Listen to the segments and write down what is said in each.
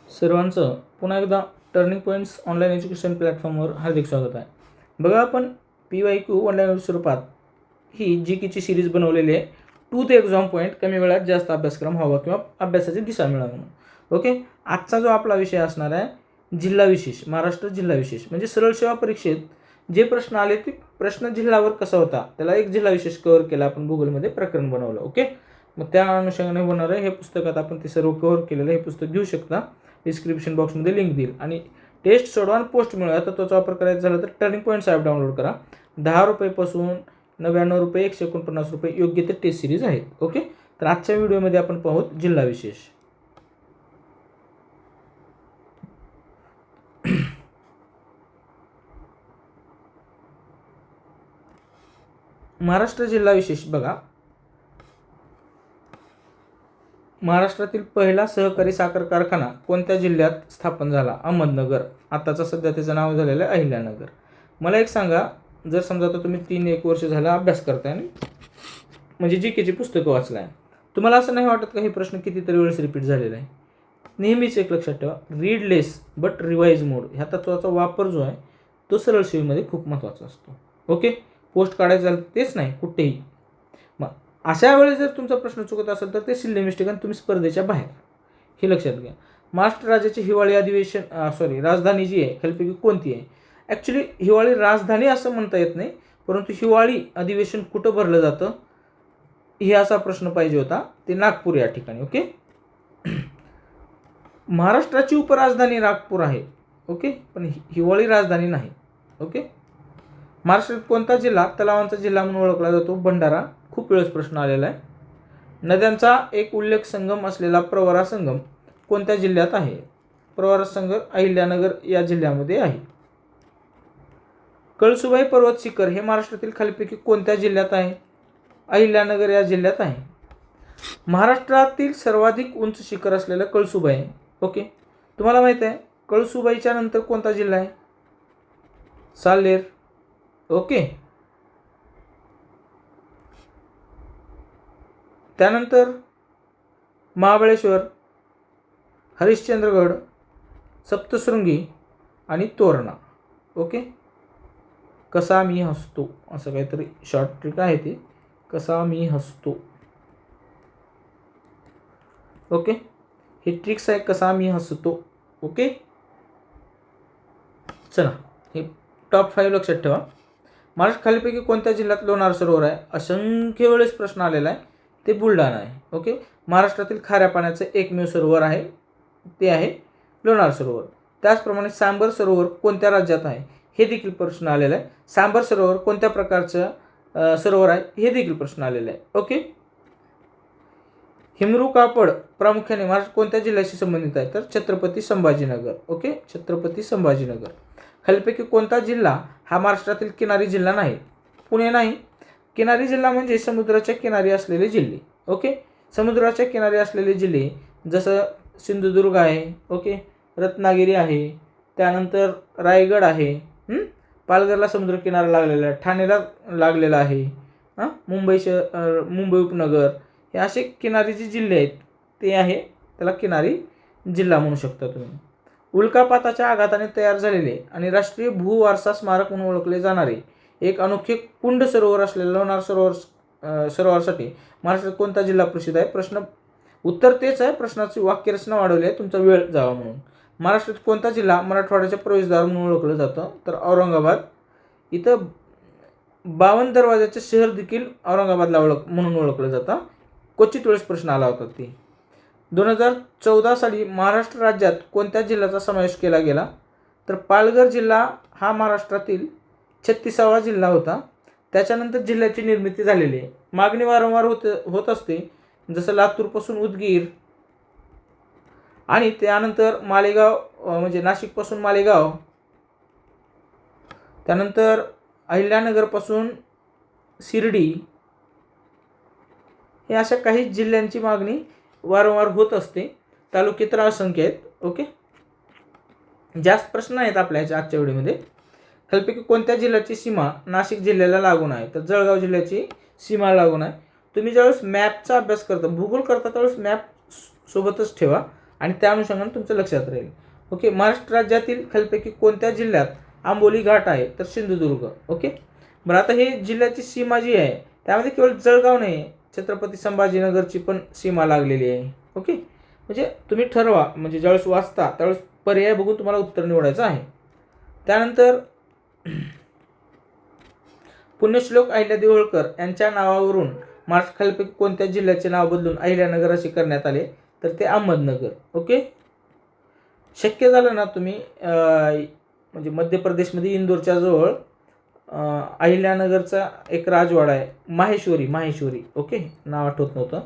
सर्वांचं पुन्हा एकदा टर्निंग पॉईंट्स ऑनलाईन एज्युकेशन प्लॅटफॉर्मवर हार्दिक स्वागत आहे. बघा, आपण PYQ ऑनलाईन स्वरूपात ही GKची सिरीज बनवलेली आहे. टू द एक्झाम पॉईंट, कमी वेळात जास्त अभ्यासक्रम हवा किंवा अभ्यासाची दिशा मिळावी म्हणून. ओके, आजचा जो आपला विषय असणार आहे जिल्हा विशेष, महाराष्ट्र जिल्हा विशेष. म्हणजे सरळ सेवा परीक्षेत जे प्रश्न आले ते प्रश्न जिल्ह्यावर कसा होता त्याला एक जिल्हा विशेष कव्हर केला आपण, गुगलमध्ये प्रकरण बनवलं. ओके, मग त्या अनुषंगाने होणार आहे हे पुस्तकात आपण ते सर्व कव्हर केलेलं. हे पुस्तक घेऊ शकता, डिस्क्रिप्शन बॉक्समध्ये लिंक देईल. आणि टेस्ट सोडवा आणि पोस्ट मिळवा तर त्याचा वापर करायचा झाला तर टर्निंग पॉईंट्स ॲप डाउनलोड करा. 10 रुपयेपासून 99 रुपये, 149 रुपये योग्य ते टेस्ट सिरीज आहेत. ओके, तर आजच्या व्हिडिओमध्ये आपण पाहूत जिल्हा विशेष. महाराष्ट्र जिल्हा विशेष. बघा, महाराष्ट्रातील पहिला सहकारी साखर कारखाना कोणत्या जिल्ह्यात स्थापन झाला? अहमदनगर. आताचं सध्या त्याचं नाव झालेलं आहे अहिल्यानगर. मला एक सांगा, जर समजा आता तुम्ही 3-1 वर्ष झाला अभ्यास करताय आणि म्हणजे GKची पुस्तकं वाचलाय, तुम्हाला असं नाही वाटत का हे प्रश्न कितीतरी वेळेस रिपीट झालेला आहे? नेहमीच एक लक्षात ठेवा, रीड लेस बट रिवाइज मोड ह्या तत्वाचा वापर जो आहे तो सरळ सेवेमध्ये खूप महत्त्वाचा असतो. ओके, पोस्ट काढायचं झालं तेच नाही कुठेही. मग अशा वेळेस जर तुमचा प्रश्न चुकत असेल तर ते सिल्ली मिस्टेक आणि तुम्ही स्पर्धेच्या बाहेर, हे लक्षात घ्या. महाराष्ट्र राज्याचे हिवाळी अधिवेशन राजधानी जी आहे खालीपैकी कोणती आहे? ॲक्च्युली हिवाळी राजधानी असं म्हणता येत नाही, परंतु हिवाळी अधिवेशन कुठं भरलं जातं हे असा प्रश्न पाहिजे होता. ते नागपूर या ठिकाणी. ओके, महाराष्ट्राची उपराजधानी नागपूर आहे. ओके, पण हिवाळी राजधानी नाही. ओके, महाराष्ट्रात कोणता जिल्हा तलावांचा जिल्हा म्हणून ओळखला जातो? भंडारा. खूप वेळेस प्रश्न आलेला आहे. नद्यांचा एक उल्लेख संगम असलेला प्रवरा संगम कोणत्या जिल्ह्यात आहे? प्रवरा संगम अहिल्यानगर या जिल्ह्यामध्ये आहे. कळसुबाई पर्वत शिखर हे महाराष्ट्रातील खालीपैकी कोणत्या जिल्ह्यात आहे? अहिल्यानगर या जिल्ह्यात आहे. महाराष्ट्रातील सर्वाधिक उंच शिखर असलेलं कळसुबाई. ओके, तुम्हाला माहिती आहे कळसुबाईच्या नंतर कोणता जिल्हा आहे? साल्हेर. ओके, त्यानंतर महाबळेश्वर, हरिश्चंद्रगड, सप्तशृंगी आणि तोरणा. ओके, कसा मी हसतो असं काहीतरी शॉर्ट ट्रिक आहे ते, कसा मी हसतो. ओके, ही ट्रिक्स आहे, कसा मी हसतो. ओके, चला हे टॉप 5 लक्षात ठेवा. महाराष्ट्र खालीपैकी कोणत्या जिल्ह्यात लोणार सरोवर आहे? असंख्य वेळेस प्रश्न आलेला आहे, ते बुलढाणा आहे. ओके, महाराष्ट्रातील खाऱ्या पाण्याचं एकमेव सरोवर आहे ते आहे लोणार सरोवर. त्याचप्रमाणे सांबर सरोवर कोणत्या राज्यात आहे हे देखील प्रश्न आलेला आहे. सांबर सरोवर कोणत्या प्रकारचं सरोवर आहे हे देखील प्रश्न आलेला आहे. ओके, हिमरू कापड प्रामुख्याने महाराष्ट्र कोणत्या जिल्ह्याशी संबंधित आहे? तर छत्रपती संभाजीनगर. ओके, छत्रपती संभाजीनगर. खालीपैकी कोणता जिल्हा हा महाराष्ट्रातील किनारी जिल्हा नाही? पुणे नाही. किनारी जिल्हा म्हणजे समुद्राच्या किनारी असलेले जिल्हे. ओके, समुद्राच्या किनारी असलेले जिल्हे जसं सिंधुदुर्ग आहे. ओके, रत्नागिरी आहे, त्यानंतर रायगड आहे, पालघरला समुद्रकिनारा लागलेला आहे, ठाणेला लागलेला आहे, मुंबई उपनगर, हे असे किनारी जे जिल्हे आहेत ते आहे त्याला किनारी जिल्हा म्हणू शकता तुम्ही. उल्कापाताच्या आघाताने तयार झालेले आणि राष्ट्रीय भूवारसा स्मारक म्हणून ओळखले जाणारे एक अनोखे कुंड सरोवर असलेले लोणार सरोवरासाठी महाराष्ट्रात कोणता जिल्हा प्रसिद्ध आहे? प्रश्न उत्तर तेच आहे, प्रश्नाची वाक्यरचना वाढवली आहे तुमचा वेळ जावा म्हणून. महाराष्ट्रात कोणता जिल्हा मराठवाड्याच्या प्रवेशद्वार म्हणून ओळखलं जातं? तर औरंगाबाद. इथं 52 दरवाजाचे शहर देखील औरंगाबादला म्हणून ओळखलं जातं. क्वचित वेळेस प्रश्न आला होता ते. 2014 साली महाराष्ट्र राज्यात कोणत्या जिल्ह्याचा समावेश केला गेला? तर पालघर जिल्हा हा महाराष्ट्रातील 36वा जिल्हा होता. त्याच्यानंतर जिल्ह्याची निर्मिती झालेली आहे. मागणी वारंवार होत असते, जसं लातूरपासून उदगीर आणि त्यानंतर मालेगाव, म्हणजे नाशिकपासून मालेगाव, त्यानंतर अहिल्यानगरपासून शिर्डी, हे अशा काही जिल्ह्यांची मागणी वारंवार होत असते. तालुके तर असंख्य आहेत. ओके, जास्त प्रश्न आहेत आपल्या आजच्या व्हिडिओमध्ये. खालीपैकी कोणत्या जिल्ह्याची सीमा नाशिक जिल्ह्याला लागून आहे? तर जळगाव जिल्ह्याची सीमा लागून आहे. तुम्ही ज्यावेळेस मॅपचा अभ्यास करता, भूगोल करता, त्यावेळेस मॅप सोबतच ठेवा. आणि त्या अनुषंगाने तुमचं लक्षात राहील. ओके. महाराष्ट्र राज्यातील खालीलपैकी कोणत्या जिल्ह्यात आंबोली घाट आहे? तर सिंधुदुर्ग. ओके. बरं, आता हे जिल्ह्याची सीमा जी आहे त्यामध्ये केवळ जळगाव नाही, छत्रपती संभाजीनगरची पण सीमा लागलेली आहे. ओके. म्हणजे तुम्ही ठरवा, म्हणजे ज्यावेळेस वाचता त्यावेळेस पर्याय बघून तुम्हाला उत्तर निवडायचं आहे. त्यानंतर पुण्यश्लोक अहिल्यादेवी होळकर यांच्या नावावरून महाराष्ट्र खालीलपैकी कोणत्या जिल्ह्याचे नाव बदलून अहिल्यानगर असे करण्यात आले? तर ते अहमदनगर. ओके. शक्य झालं ना तुम्ही म्हणजे मध्य प्रदेशमध्ये इंदोरच्या जवळ अहिल्यानगरचा एक राजवाडा आहे, माहेश्वरी. ओके. नाव आठवत नव्हतं.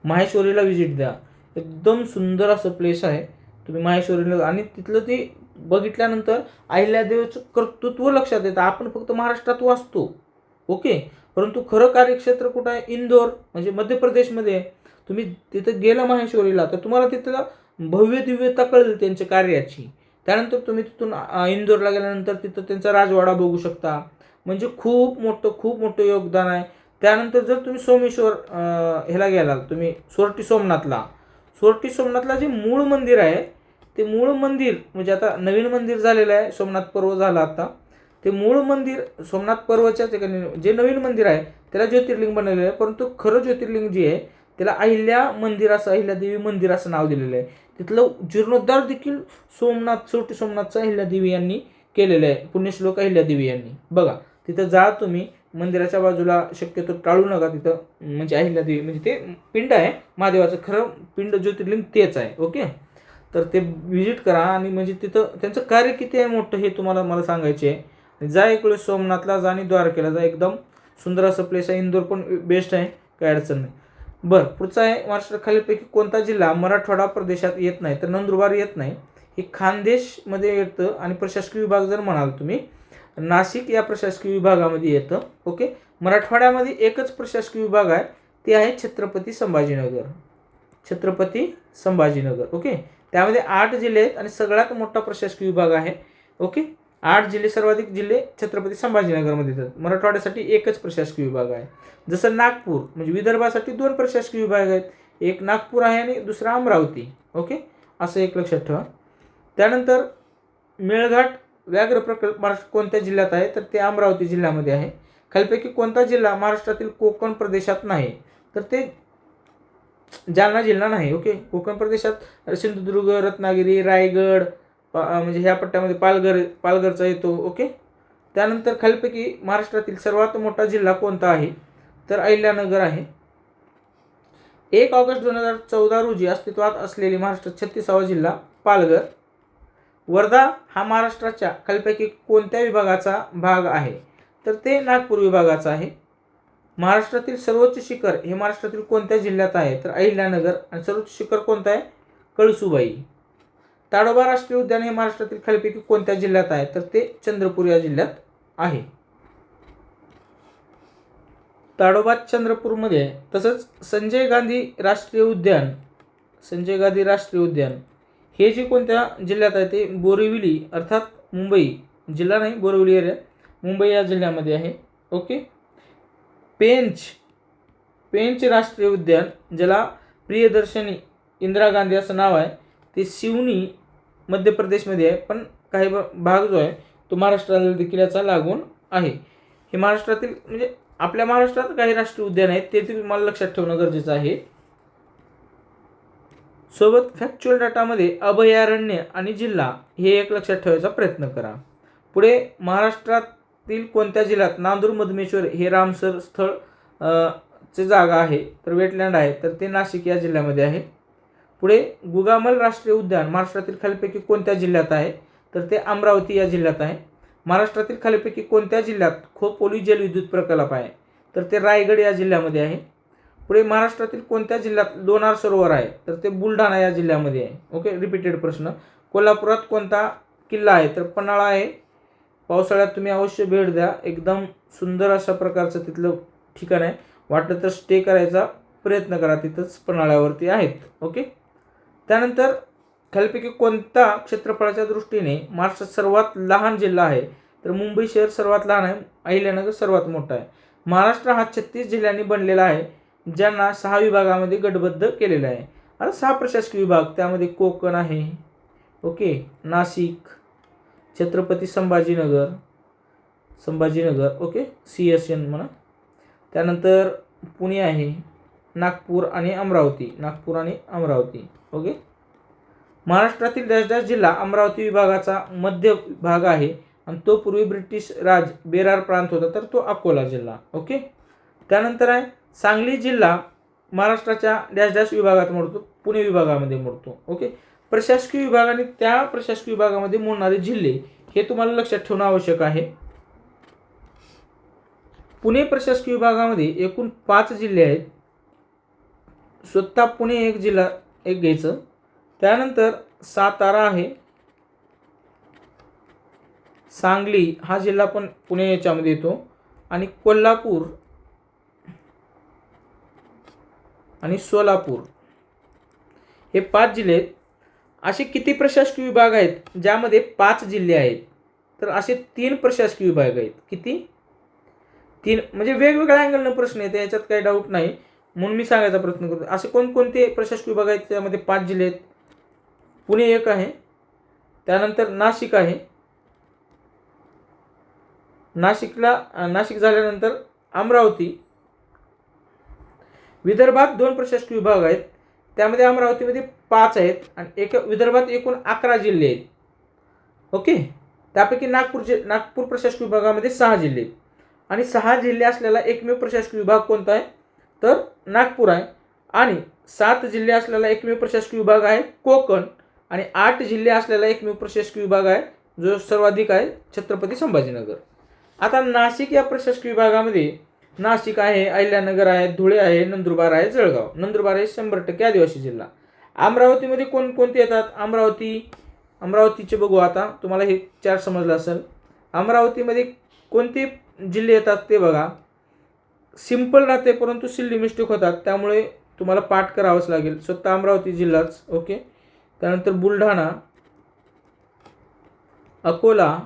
माहेश्वरीला व्हिजिट द्या. एकदम सुंदर असं प्लेस आहे. तुम्ही माहेश्वरीला, आणि तिथलं ते बघितल्यानंतर अहिल्यादेवीचं कर्तृत्व लक्षात येतं. आपण फक्त महाराष्ट्रात वाचतो. ओके. परंतु खरं कार्यक्षेत्र कुठं आहे? इंदोर, म्हणजे मध्य प्रदेशमध्ये. तुम्ही तिथं गेलं माहेश्वरीला तर तुम्हाला तिथलं भव्य दिव्यता कळेल त्यांच्या कार्याची. त्यानंतर तुम्ही तिथून इंदोरला गेल्यानंतर तिथं त्यांचा राजवाडा बघू शकता. म्हणजे खूप मोठं योगदान आहे. त्यानंतर जर तुम्ही सोमेश्वर ह्याला गेलात, तुम्ही सोरटी सोमनाथला जे मूळ मंदिर आहे ते मूळ मंदिर, म्हणजे आता नवीन मंदिर झालेलं आहे, सोमनाथ पर्व झाला आता. ते मूळ मंदिर सोमनाथ पर्वच्या ठिकाणी जे नवीन मंदिर आहे त्याला ज्योतिर्लिंग बनवलेलं आहे, परंतु खरं ज्योतिर्लिंग जे आहे त्याला अहिल्यादेवी मंदिर असं नाव दिलेलं आहे. तिथलं जीर्णोद्धार देखील सोरटी सोमनाथचं अहिल्यादेवी यांनी केलेलं आहे, पुण्यश्लोक अहिल्यादेवी यांनी. बघा, तिथं जा तुम्ही, मंदिराच्या बाजूला शक्यतो टाळू नका तिथं, म्हणजे अहिल्यादेवी म्हणजे ते पिंड आहे महादेवाचं, खरं पिंड ज्योतिर्लिंग तेच आहे. ओके. तर ते व्हिजिट करा, आणि म्हणजे तिथं त्यांचं कार्य किती आहे मोठं हे तुम्हाला मला सांगायचे आहे. जा एक वेळेस सोमनाथला जा आणि द्वारकेला जा, एकदम सुंदर असं प्लेस आहे. इंदोर पण बेस्ट आहे, काही अडचण नाही. बरं, पुढचा आहे महाराष्ट्र खालीलपैकी कोणता जिल्हा मराठवाडा प्रदेशात येत नाही? तर नंदुरबार येत नाही, हे खानदेशमध्ये येतं. आणि प्रशासकीय विभाग जर म्हणाल तुम्ही, नाशिक या प्रशासकीय विभागामध्ये येतं. ओके. मराठवाड्यामध्ये एकच प्रशासकीय विभाग आहे, ते आहे छत्रपती संभाजीनगर. ओके. त्यामध्ये 8 जिल्हे आहेत आणि सगळ्यात मोठा प्रशासकीय विभाग आहे. ओके. 8 जिल्हे, सर्वाधिक जिल्हे छत्रपती संभाजीनगरमध्ये येतात. मराठवाड्यासाठी एकच प्रशासकीय विभाग आहे. जसं नागपूर, म्हणजे विदर्भासाठी 2 प्रशासकीय विभाग आहेत, एक नागपूर आहे आणि दुसरा अमरावती. ओके. असं एक लक्षात ठेवा. त्यानंतर मेळघाट व्याघ्र प्रकल्प महाराष्ट्र कोणत्या जिल्ह्यात आहे? तर ते अमरावती जिल्ह्यामध्ये आहे. खालीलपैकी कोणता जिल्हा महाराष्ट्रातील कोकण प्रदेशात नाही? तर ते जालना जिल्हा नाही. ओके. कोकण प्रदेशात सिंधुदुर्ग, रत्नागिरी, रायगड, म्हणजे ह्या पट्ट्यामध्ये पालघरचा येतो. ओके. त्यानंतर खालीलपैकी महाराष्ट्रातील सर्वात मोठा जिल्हा कोणता आहे? तर अहिल्यानगर आहे. 1 ऑगस्ट 2014 रोजी अस्तित्वात असलेली महाराष्ट्रात 36वा जिल्हा पालघर. वर्धा हा महाराष्ट्राच्या खालीलपैकी कोणत्या विभागाचा भाग आहे? तर ते नागपूर विभागाचा आहे. महाराष्ट्रातील सर्वोच्च शिखर हे महाराष्ट्रातील कोणत्या जिल्ह्यात आहे? तर अहिल्यानगर. आणि सर्वोच्च शिखर कोणतं आहे? कळसुबाई. ताडोबा राष्ट्रीय उद्यान हे महाराष्ट्रातील खालीलपैकी कोणत्या जिल्ह्यात आहे? तर ते चंद्रपूर या जिल्ह्यात आहे. ताडोबा चंद्रपूरमध्ये. तसंच संजय गांधी राष्ट्रीय उद्यान हे जे कोणत्या जिल्ह्यात आहे? ते बोरिवली, अर्थात मुंबई जिल्हा नाही, बोरिवली एरिया, मुंबई या जिल्ह्यामध्ये आहे. ओके. पेंच राष्ट्रीय उद्यान, ज्याला प्रियदर्शनी इंदिरा गांधी असं नाव आहे, ते शिवनी मध्य प्रदेशमध्ये आहे, पण काही भाग जो आहे तो महाराष्ट्राला देखील याचा लागून आहे. हे महाराष्ट्रातील, म्हणजे आपल्या महाराष्ट्रात काही राष्ट्रीय उद्यान आहेत, ते तुम्हाला लक्षात ठेवणं गरजेचं आहे. सोबत फॅक्च्युअल डाटामध्ये अभयारण्य आणि जिल्हा हे एक लक्षात ठेवायचा प्रयत्न करा. पुढे महाराष्ट्रातील कोणत्या जिल्ह्यात नांदूर मधमेश्वर हे रामसर स्थळ ची जागा आहे? तर वेटलँड आहे, तर ते नाशिक या जिल्ह्यामध्ये आहे. पुढे गुगामल राष्ट्रीय उद्यान महाराष्ट्रातील खालीलपैकी कोणत्या जिल्ह्यात आहे? तर ते अमरावती या जिल्ह्यात आहे. महाराष्ट्रातील खालीलपैकी कोणत्या जिल्ह्यात खोपोली जलविद्युत प्रकल्प आहे? तर ते रायगड या जिल्ह्यामध्ये आहे. पुढे महाराष्ट्रातील कोणत्या जिल्ह्यात लोणार सरोवर आहे? तर ते बुलढाणा या जिल्ह्यामध्ये आहे. ओके. रिपीटेड प्रश्न. कोल्हापुरात कोणता किल्ला आहे? तर पन्हाळा आहे. पावसाळ्यात तुम्ही अवश्य भेट द्या, एकदम सुंदर अशा प्रकारचं तिथलं ठिकाण आहे. वाटलं तर स्टे करायचा प्रयत्न करा, तिथंच पन्हाळ्यावरती आहेत. ओके. त्यानंतर खालीलपैकी कोणता क्षेत्रफळाच्या दृष्टीने महाराष्ट्रात सर्वात लहान जिल्हा आहे? तर मुंबई शहर सर्वात लहान आहे, अहिल्यानगर सर्वात मोठा आहे. महाराष्ट्र हा 36 जिल्ह्यांनी बनलेला आहे, ज्यांना 6 विभागामध्ये गटबद्ध केलेला आहे. आता 6 प्रशासकीय विभाग, त्यामध्ये कोकण आहे, okay, Nashik, Chhatrapati Sambhajinagar, okay, CSN म्हणा, त्यानंतर पुणे आहे, नागपूर आणि अमरावती, ओके. महाराष्ट्रातील डॅश डॅश जिल्हा अमरावती विभागाचा मध्य भाग आहे आणि तो पूर्वी ब्रिटिश राज बेरार प्रांत होता, तर तो अकोला जिल्हा, ओके. त्यानंतर आहे सांगली जिल्हा महाराष्ट्राच्या डॅश डॅश विभागात मोडतो, पुणे विभागामध्ये मोडतो, ओके. प्रशासकीय विभाग आणि त्या प्रशासकीय विभागामध्ये मोडणारे जिल्हे हे तुम्हाला लक्षात ठेवणं आवश्यक आहे. पुणे प्रशासकीय विभागामध्ये एकूण 5 जिल्हे आहेत. स्वतः पुणे एक जिल्हा एक घ्यायचं. त्यानंतर सातारा आहे, सांगली हा जिल्हा पण पुणे याच्यामध्ये येतो, आणि कोल्हापूर आणि सोलापूर हे 5 जिल्हे आहेत. असे किती प्रशासकीय विभाग आहेत ज्यामध्ये 5 जिल्हे आहेत? तर असे 3 प्रशासकीय विभाग आहेत. किती? 3. म्हणजे वेगवेगळ्या अँगलनं प्रश्न येते, याच्यात काही डाऊट नाही, म्हणून मी सांगायचा प्रयत्न करतो. असे कोणकोणते प्रशासकीय विभाग आहेत त्यामध्ये 5 जिल्हे आहेत? पुणे एक आहे, त्यानंतर नाशिक आहे, नाशिक झाल्यानंतर अमरावती. विदर्भात 2 प्रशासकीय विभाग आहेत, त्यामध्ये अमरावतीमध्ये 5 आहेत आणि विदर्भात एकूण 11 जिल्हे आहेत, ओके. त्यापैकी नागपूर प्रशासकीय विभागामध्ये 6 जिल्हे आहेत आणि 6 जिल्हे असलेला एकमेव प्रशासकीय विभाग कोणता आहे? तर नागपूर आहे. आणि 7 जिल्हे असलेला एकमेव प्रशासकीय विभाग आहे कोकण, आणि 8 जिल्हे असलेला एकमेव प्रशासकीय विभाग आहे जो सर्वाधिक आहे छत्रपती संभाजीनगर. आता नाशिक या प्रशासकीय विभागामध्ये नाशिक आहे, अहिल्यानगर आहे, धुळे आहे, नंदुरबार आहे, जळगाव. नंदुरबार हे 100% आदिवासी जिल्हा. अमरावतीमध्ये कोणकोणते येतात? अमरावतीचे बघू आता, तुम्हाला हे 4 समजलं असेल. अमरावतीमध्ये कोणते जिल्हे येतात ते बघा. सिंपल राहते परंतु सिल्ली मिस्टेक होतात, त्यामुळे तुम्हाला पाठ करावंच लागेल. स्वतः अमरावती जिल्हाच, ओके. त्यानंतर बुलढाणा, अकोला,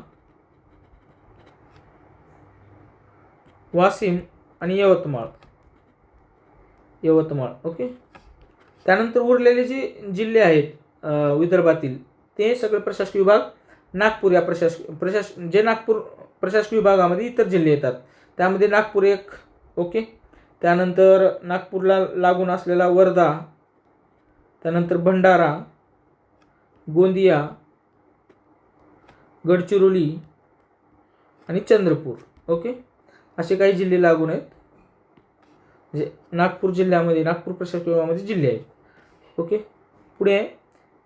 वाशिम आणि यवतमाळ, ओके. त्यानंतर उरलेले जे जिल्हे आहेत विदर्भातील ते सगळे प्रशासकीय विभाग नागपूर या नागपूर प्रशासकीय विभागामध्ये इतर जिल्हे येतात, त्यामध्ये नागपूर एक, ओके. त्यानंतर नागपूरला लागून असलेला वर्धा, त्यानंतर भंडारा, गोंदिया, गडचिरोली आणि चंद्रपूर, ओके. असे काही जिल्हे लागून आहेत, म्हणजे नागपूर जिल्ह्यामध्ये, नागपूर प्रशासकीय विभागामध्ये जिल्हे आहेत, ओके. पुढे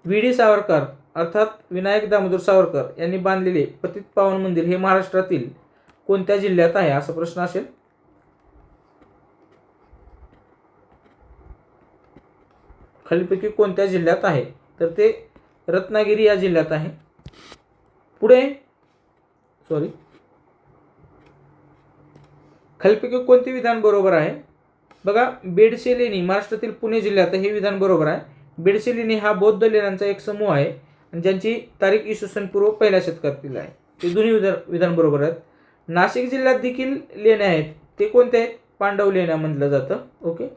VD सावरकर अर्थात विनायक दामोदर सावरकर यांनी बांधलेले पतित पावन मंदिर हे महाराष्ट्रातील कोणत्या जिल्ह्यात आहे? असा प्रश्न असेल. खालीलपैकी कोणत्या जिल्ह्यात आहे? तर ते रत्नागिरी या जिल्ह्यात आहे. पुढे खालीलपैकी कोणते विधान बरोबर आहे? बघा, बेडसे लेणी महाराष्ट्रातील पुणे जिल्ह्यात, हे विधान बरोबर आहे. बेडसे लेणी हा बौद्ध लेण्यांचा एक समूह आहे आणि ज्यांची तारीख इसवी पूर्व 1ल्या शतकातील आहे. ते दोन्ही विधान बरोबर आहेत. नाशिक जिल्ह्यात देखील लेण्या आहेत, ते कोणत्या आहेत? पांडव लेण्या म्हटलं जातं, ओके.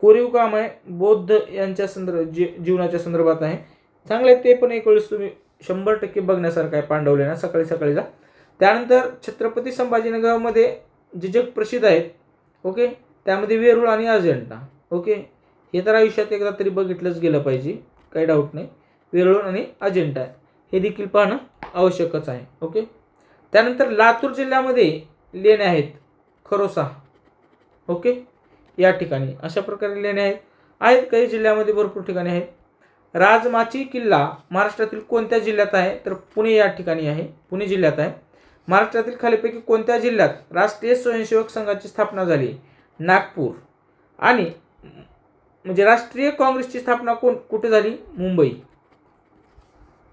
कोरीव काम आहे, बौद्ध यांच्या जीवनाच्या संदर्भात आहे. चांगले ते पण एक वेळेस तुम्ही 100% बघण्यासारखं आहे पांडव लेण्या, सकाळी जा. त्यानंतर छत्रपती संभाजीनगरमध्ये जे जग प्रसिद्ध आहेत, ओके, त्यामध्ये वेरूळ आणि अजिंठा, ओके. हे तर आयुष्यात एकदा तरी बघितलंच गेलं पाहिजे, काही डाऊट नाही. वेरूळ आणि अजिंठा हे देखील पाहणं आवश्यकच आहे, ओके. त्यानंतर लातूर जिल्ह्यामध्ये लेण्या आहेत, खरोसा, ओके, या ठिकाणी अशा प्रकारे लेण्या आहेत. काही जिल्ह्यामध्ये भरपूर ठिकाणी आहेत. राजमाची किल्ला महाराष्ट्रातील कोणत्या जिल्ह्यात आहे? तर पुणे या ठिकाणी आहे, पुणे जिल्ह्यात आहे. महाराष्ट्रातील खालीलपैकी कोणत्या जिल्ह्यात राष्ट्रीय स्वयंसेवक संघाची स्थापना झाली? नागपूर. आणि म्हणजे राष्ट्रीय काँग्रेसची स्थापना कुठे झाली? मुंबई.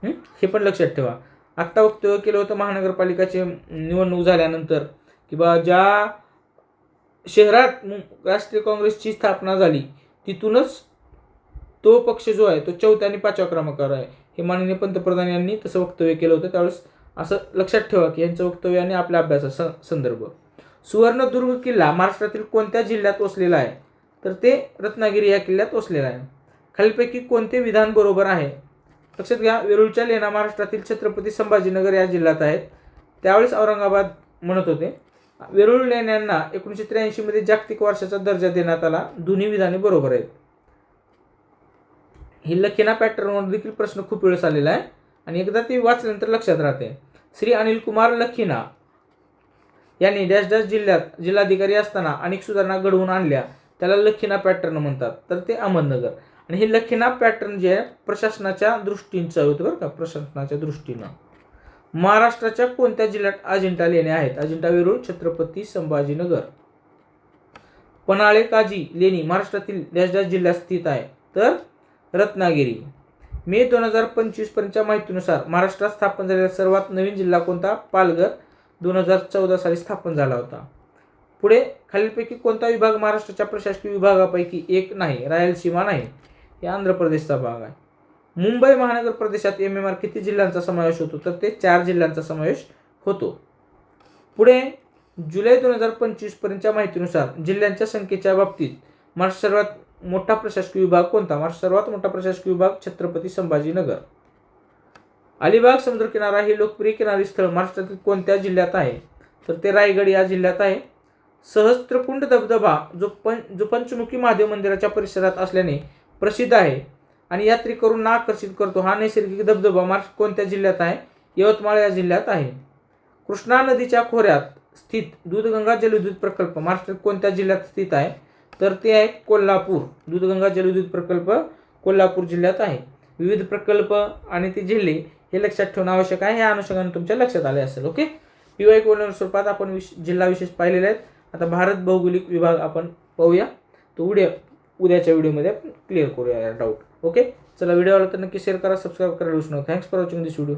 हे पण लक्षात ठेवा. आत्ता वक्तव्य केलं होतं महानगरपालिकाची निवडणूक झाल्यानंतर, किंवा ज्या शहरात राष्ट्रीय काँग्रेसची स्थापना झाली तिथूनच तो पक्ष जो आहे तो 4थ्या आणि 5व्या क्रमांकावर आहे, हे माननीय पंतप्रधान यांनी तसं वक्तव्य केलं होतं. त्यावेळेस असं लक्षात ठेवा की यांचं वक्तव्य आणि आपल्या अभ्यासाचा संदर्भ. सुवर्णदुर्ग किल्ला महाराष्ट्रातील कोणत्या जिल्ह्यात वसलेला आहे? तर ते रत्नागिरी या किल्ल्यात वसलेला आहे. खालीलपैकी कोणते विधान बरोबर आहे? लक्षात घ्या, वेरूळच्या लेण्या महाराष्ट्रातील छत्रपती संभाजीनगर या जिल्ह्यात आहेत. त्यावेळेस औरंगाबाद म्हणत होते. वेरूळ लेण्यांना 1983 मध्ये जागतिक वारशाचा दर्जा देण्यात आला. दोन्ही विधाने बरोबर आहेत. ही लखीना पॅटर्नवर देखील प्रश्न खूप वेळेस आलेला आहे आणि एकदा ते वाचल्यानंतर लक्षात राहते. श्री अनिल कुमार लखीना यांनी डॅश डॅश जिल्ह्यात जिल्हाधिकारी असताना अनेक सुधारणा घडवून आणल्या, त्याला लखीना पॅटर्न म्हणतात. तर ते अहमदनगर. आणि हे लखीना पॅटर्न जे आहे प्रशासनाच्या दृष्टीचं होतं बरं का, प्रशासनाच्या दृष्टीनं. महाराष्ट्राच्या कोणत्या जिल्ह्यात अजिंठा लेण्या आहेत? अजिंठा, वेरूळ, छत्रपती संभाजीनगर. पन्हाळे काजी लेणी महाराष्ट्रातील डॅश डॅश जिल्ह्यात स्थित आहे? तर रत्नागिरी. मे 2025 पर्यंतच्या माहितीनुसार महाराष्ट्रात स्थापन झालेला सर्वात नवीन जिल्हा कोणता? पालघर. 2014 साली स्थापन झाला होता. पुढे, खालीलपैकी कोणता विभाग महाराष्ट्राच्या प्रशासकीय विभागापैकी एक नाही? रायलसीमा नाही, हे आंध्र प्रदेशचा भाग आहे. मुंबई महानगर प्रदेशात MMR किती जिल्ह्यांचा समावेश होतो? तर ते 4 जिल्ह्यांचा समावेश होतो. पुढे, जुलै 2025 पर्यंतच्या माहितीनुसार जिल्ह्यांच्या संख्येच्या बाबतीत महाराष्ट्र सर्वात मोठा प्रशासकीय विभाग कोणता? महाराष्ट्र सर्वात मोठा प्रशासकीय विभाग छत्रपती संभाजीनगर. अलिबाग समुद्रकिनारा हे लोकप्रिय किनारी स्थळ महाराष्ट्रातील कोणत्या जिल्ह्यात आहे? तर ते रायगड या जिल्ह्यात आहे. सहस्त्रकुंड धबधबा जो पंचमुखी महादेव मंदिराच्या परिसरात असल्याने प्रसिद्ध आहे आणि यात्रेकरूंना आकर्षित करतो, हा नैसर्गिक धबधबा महाराष्ट्र कोणत्या जिल्ह्यात आहे? यवतमाळ या जिल्ह्यात आहे. कृष्णा नदीच्या खोऱ्यात स्थित दूधगंगा जलविद्युत प्रकल्प महाराष्ट्रात कोणत्या जिल्ह्यात स्थित आहे? तर ते आहे कोल्हापूर. दूधगंगा जलविद्युत प्रकल्प कोल्हापूर जिल्ह्यात आहे. विविध प्रकल्प आणि ते जिल्हे हे लक्षात ठेवणं आवश्यक आहे. या अनुषंगाने तुमच्या लक्षात आले असेल. ओके, PYQ स्वरूपात आपण जिल्हा विशेष पाहिलेले आहेत. आता भारत भौगोलिक विभाग आपण पाहूया. तो उद्याच्या व्हिडिओमध्ये आपण क्लिअर करूया या डाऊट. ओके, चला, व्हिडिओ आवडला तर नक्की शेअर करा, सबस्क्राईब करायला विसरू नका. Thanks for watching this video.